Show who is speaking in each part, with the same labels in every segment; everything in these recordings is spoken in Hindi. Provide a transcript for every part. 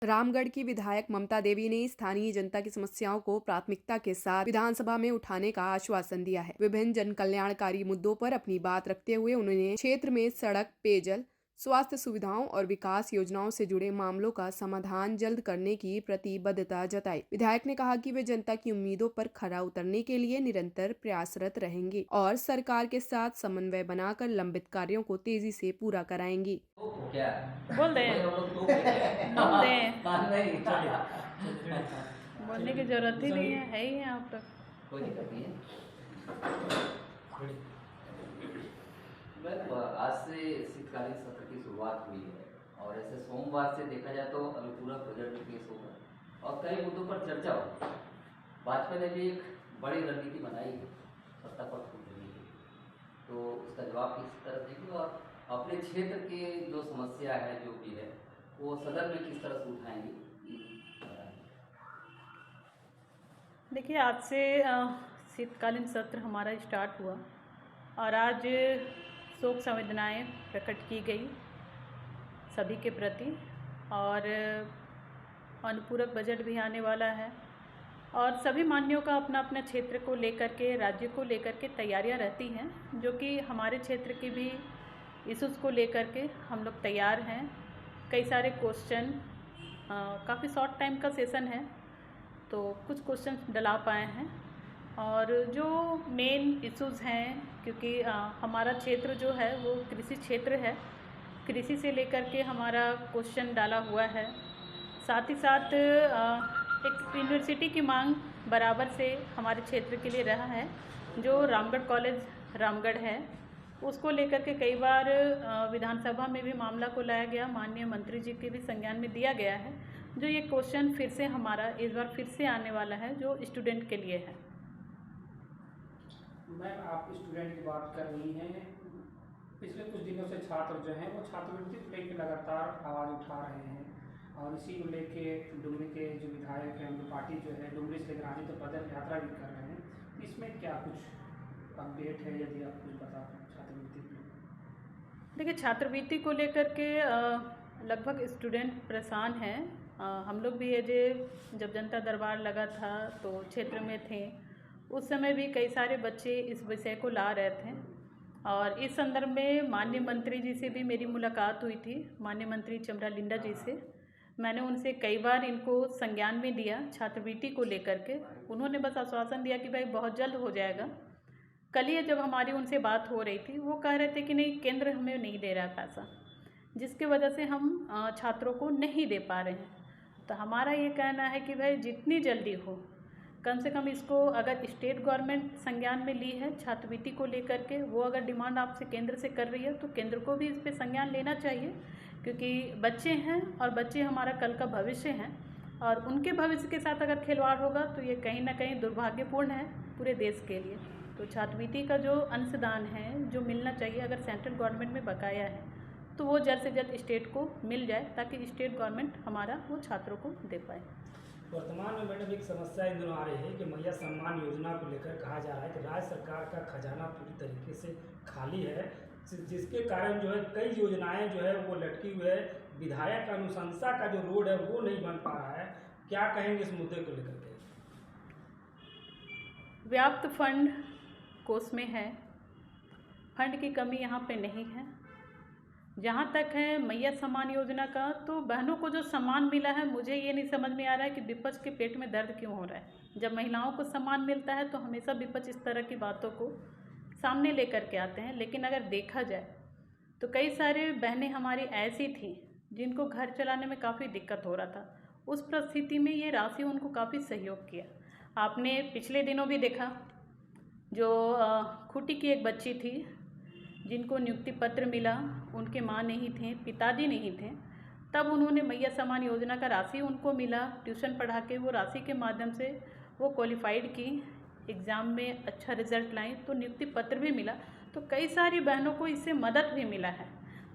Speaker 1: रामगढ़ की विधायक ममता देवी ने स्थानीय जनता की समस्याओं को प्राथमिकता के साथ विधानसभा में उठाने का आश्वासन दिया है। विभिन्न जन कल्याणकारी मुद्दों पर अपनी बात रखते हुए उन्होंने क्षेत्र में सड़क, पेयजल, स्वास्थ्य सुविधाओं और विकास योजनाओं से जुड़े मामलों का समाधान जल्द करने की प्रतिबद्धता जताई। विधायक ने कहा कि वे जनता की उम्मीदों पर खरा उतरने के लिए निरंतर प्रयासरत रहेंगे और सरकार के साथ समन्वय बनाकर लंबित कार्यों को तेजी से पूरा कराएंगी।
Speaker 2: क्या
Speaker 3: बोल दें।
Speaker 2: वही हम लोग तो क्या
Speaker 3: बोल दें।
Speaker 2: नहीं
Speaker 3: बोलने की जरूरत ही नहीं है ही यहाँ पर।
Speaker 2: कोई दिक्कत नहीं है। आज से शीतकालीन सत्र की शुरुआत हुई है और ऐसे सोमवार से देखा जाए तो अभी पूरा बजट पेश होगा और कई मुद्दों पर चर्चा होगी। भाजपा ने भी एक बड़ी रणनीति बनाई है सत्ता पर कूदने की, तो उसका जवाब किस तरह देंगे और अपने क्षेत्र की जो समस्या है जो भी है वो सदन में किस तरह से उठाएंगे।
Speaker 3: देखिए, आज से शीतकालीन सत्र हमारा स्टार्ट हुआ और आज शोक संवेदनाएं प्रकट की गई सभी के प्रति और अनुपूरक बजट भी आने वाला है और सभी मान्यों का अपना अपना क्षेत्र को लेकर के, राज्य को लेकर के तैयारियां रहती हैं, जो कि हमारे क्षेत्र की भी इश्यूज़ को लेकर के हम लोग तैयार हैं। कई सारे क्वेश्चन, काफ़ी शॉर्ट टाइम का सेशन है तो कुछ क्वेश्चन डला पाए हैं और जो मेन इश्यूज़ हैं, क्योंकि हमारा क्षेत्र जो है वो कृषि क्षेत्र है, कृषि से लेकर के हमारा क्वेश्चन डाला हुआ है। साथ ही साथ एक यूनिवर्सिटी की मांग बराबर से हमारे क्षेत्र के लिए रहा है, जो रामगढ़ कॉलेज रामगढ़ है, उसको लेकर के कई बार विधानसभा में भी मामला को लाया गया, माननीय मंत्री जी के भी संज्ञान में दिया गया है। जो ये क्वेश्चन फिर से हमारा इस बार फिर से आने वाला है, जो स्टूडेंट के लिए है।
Speaker 4: मैम, आप स्टूडेंट की बात कर रही हैं। पिछले कुछ दिनों से छात्र जो हैं वो छात्रवृत्ति को लेकर लगातार आवाज़ उठा रहे हैं और इसी को लेके डुमरी के जो विधायक हैं उनकी पार्टी जो है डुमरी से लेकर आने तो पद यात्रा भी कर रहे हैं। इसमें क्या कुछ अपडेट है, यदि आप कुछ बता पाएँ छात्रवृत्ति में?
Speaker 3: देखिए, छात्रवृत्ति को लेकर के लगभग स्टूडेंट परेशान हैं। हम लोग भी जब जनता दरबार लगा था तो क्षेत्र में थे, उस समय भी कई सारे बच्चे इस विषय को ला रहे थे और इस संदर्भ में माननीय मंत्री जी से भी मेरी मुलाकात हुई थी, माननीय मंत्री चमरा लिंडा जी से। मैंने उनसे कई बार इनको संज्ञान में दिया छात्रवृत्ति को लेकर के। उन्होंने बस आश्वासन दिया कि भाई बहुत जल्द हो जाएगा। कल ही जब हमारी उनसे बात हो रही थी, वो कह रहे थे कि नहीं, केंद्र हमें नहीं दे रहा है पैसा, जिसकी वजह से हम छात्रों को नहीं दे पा रहे हैं। तो हमारा ये कहना है कि भाई जितनी जल्दी हो, कम से कम इसको, अगर स्टेट गवर्नमेंट संज्ञान में ली है छात्रवृत्ति को लेकर के, वो अगर डिमांड आपसे केंद्र से कर रही है तो केंद्र को भी इस पे संज्ञान लेना चाहिए, क्योंकि बच्चे हैं और बच्चे हमारा कल का भविष्य हैं और उनके भविष्य के साथ अगर खिलवाड़ होगा तो ये कहीं ना कहीं दुर्भाग्यपूर्ण है पूरे देश के लिए। तो छात्रवृत्ति का जो अंशदान है, जो मिलना चाहिए, अगर सेंट्रल गवर्नमेंट में बकाया है तो वो जल्द से जल्द स्टेट को मिल जाए, ताकि स्टेट गवर्नमेंट हमारा वो छात्रों को दे पाए।
Speaker 4: वर्तमान में मैडम एक समस्या इन दिनों आ रही है कि मैया सम्मान योजना को लेकर कहा जा रहा है कि राज्य सरकार का खजाना पूरी तरीके से खाली है, जिसके कारण जो है कई योजनाएं जो है वो लटकी हुई है। विधायक अनुशंसा का जो रोड है वो नहीं बन पा रहा है। क्या कहेंगे इस मुद्दे को लेकर के?
Speaker 3: व्याप्त फंड कोष में है, फंड की कमी यहाँ पे नहीं है। जहाँ तक है मैया सम्मान योजना का, तो बहनों को जो सम्मान मिला है, मुझे ये नहीं समझ में आ रहा है कि विपक्ष के पेट में दर्द क्यों हो रहा है। जब महिलाओं को सम्मान मिलता है तो हमेशा विपक्ष इस तरह की बातों को सामने लेकर के आते हैं। लेकिन अगर देखा जाए तो कई सारे बहनें हमारी ऐसी थीं जिनको घर चलाने में काफ़ी दिक्कत हो रहा था। उस परिस्थिति में ये राशि उनको काफ़ी सहयोग किया। आपने पिछले दिनों भी देखा, जो खूंटी की एक बच्ची थी जिनको नियुक्ति पत्र मिला, उनके माँ नहीं थे, पिताजी नहीं थे, तब उन्होंने मैया सम्मान योजना का राशि उनको मिला, ट्यूशन पढ़ा के वो राशि के माध्यम से वो क्वालिफाइड की, एग्ज़ाम में अच्छा रिजल्ट लाई तो नियुक्ति पत्र भी मिला। तो कई सारी बहनों को इससे मदद भी मिला है।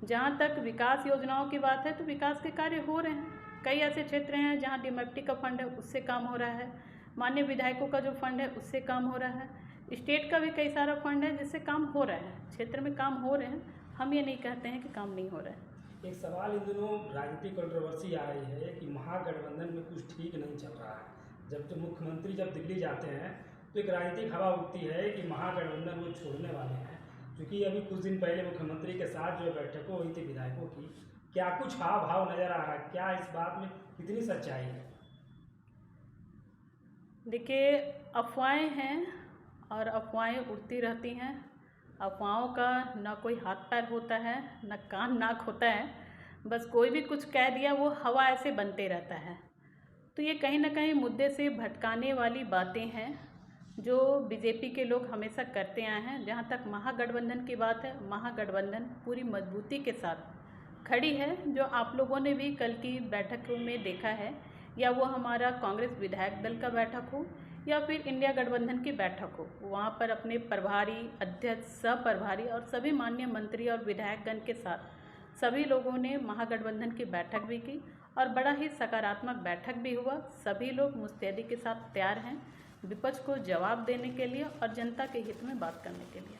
Speaker 3: जहाँ तक विकास योजनाओं की बात है तो विकास के कार्य हो रहे हैं। कई ऐसे क्षेत्र हैं जहाँ डीएमएफटी का फंड है उससे काम हो रहा है, माननीय विधायकों का जो फंड है उससे काम हो रहा है, स्टेट का भी कई सारा फंड है जिससे काम हो रहा है, क्षेत्र में काम हो रहे हैं। हम ये नहीं कहते हैं कि काम नहीं हो रहा है।
Speaker 5: एक सवाल इन दिनों राजनीतिक कंट्रोवर्सी आ रही है कि महागठबंधन में कुछ ठीक नहीं चल रहा है। जब मुख्यमंत्री जब दिल्ली जाते हैं तो एक राजनीतिक हवा उठती है कि महागठबंधन वो छोड़ने वाले हैं, क्योंकि अभी कुछ दिन पहले मुख्यमंत्री के साथ जो बैठक हुई थी विधायकों की, क्या कुछ हाव भाव नज़र आ रहा है? क्या इस बात में कितनी सच्चाई है?
Speaker 3: देखिए, अफवाहें हैं और अफवाहें उड़ती रहती हैं। अफवाहों का ना कोई हाथ पैर होता है, ना कान नाक होता है, बस कोई भी कुछ कह दिया वो हवा ऐसे बनते रहता है। तो ये कहीं ना कहीं मुद्दे से भटकाने वाली बातें हैं जो बीजेपी के लोग हमेशा करते आए हैं। जहाँ तक महागठबंधन की बात है, महागठबंधन पूरी मजबूती के साथ खड़ी है। जो आप लोगों ने भी कल की बैठकों में देखा है, या वो हमारा कांग्रेस विधायक दल का बैठक हो या फिर इंडिया गठबंधन की बैठक हो, वहाँ पर अपने प्रभारी, अध्यक्ष, सह प्रभारी और सभी माननीय मंत्री और विधायकगण के साथ सभी लोगों ने महागठबंधन की बैठक भी की और बड़ा ही सकारात्मक बैठक भी हुआ। सभी लोग मुस्तैदी के साथ तैयार हैं विपक्ष को जवाब देने के लिए और जनता के हित में बात करने के लिए।